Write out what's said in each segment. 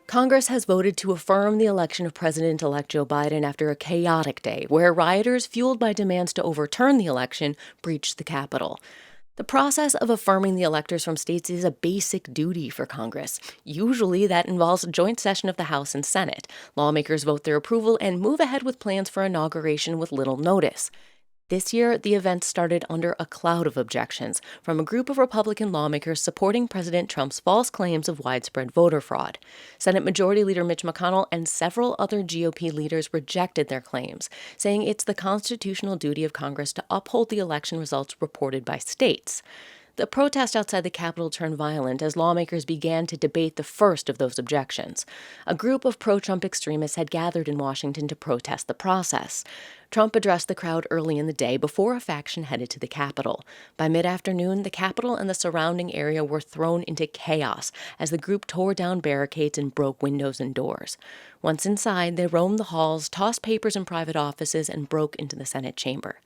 Congress has voted to affirm the election of President-elect Joe Biden after a chaotic day where rioters, fueled by demands to overturn the election, breached the Capitol. The process of affirming the electors from states is a basic duty for Congress. Usually, that involves a joint session of the House and Senate. Lawmakers vote their approval and move ahead with plans for inauguration with little notice. This year, the event started under a cloud of objections from a group of Republican lawmakers supporting President Trump's false claims of widespread voter fraud. Senate Majority Leader Mitch McConnell and several other GOP leaders rejected their claims, saying it's the constitutional duty of Congress to uphold the election results reported by states. The protest outside the Capitol turned violent as lawmakers began to debate the first of those objections. A group of pro-Trump extremists had gathered in Washington to protest the process. Trump addressed the crowd early in the day before a faction headed to the Capitol. By mid-afternoon, the Capitol and the surrounding area were thrown into chaos as the group tore down barricades and broke windows and doors. Once inside, they roamed the halls, tossed papers in private offices, and broke into the Senate chamber.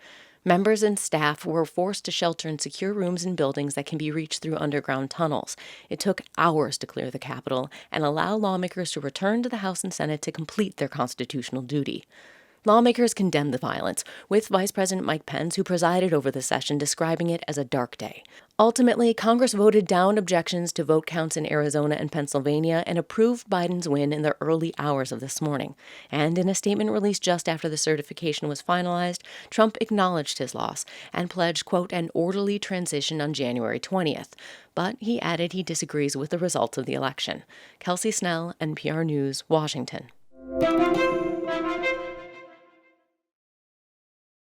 Members and staff were forced to shelter in secure rooms in buildings that can be reached through underground tunnels. It took hours to clear the Capitol and allow lawmakers to return to the House and Senate to complete their constitutional duty. Lawmakers condemned the violence, with Vice President Mike Pence, who presided over the session, describing it as a dark day. Ultimately, Congress voted down objections to vote counts in Arizona and Pennsylvania and approved Biden's win in the early hours of this morning. And in a statement released just after the certification was finalized, Trump acknowledged his loss and pledged, quote, an orderly transition on January 20th. But he added he disagrees with the results of the election. Kelsey Snell, NPR News, Washington.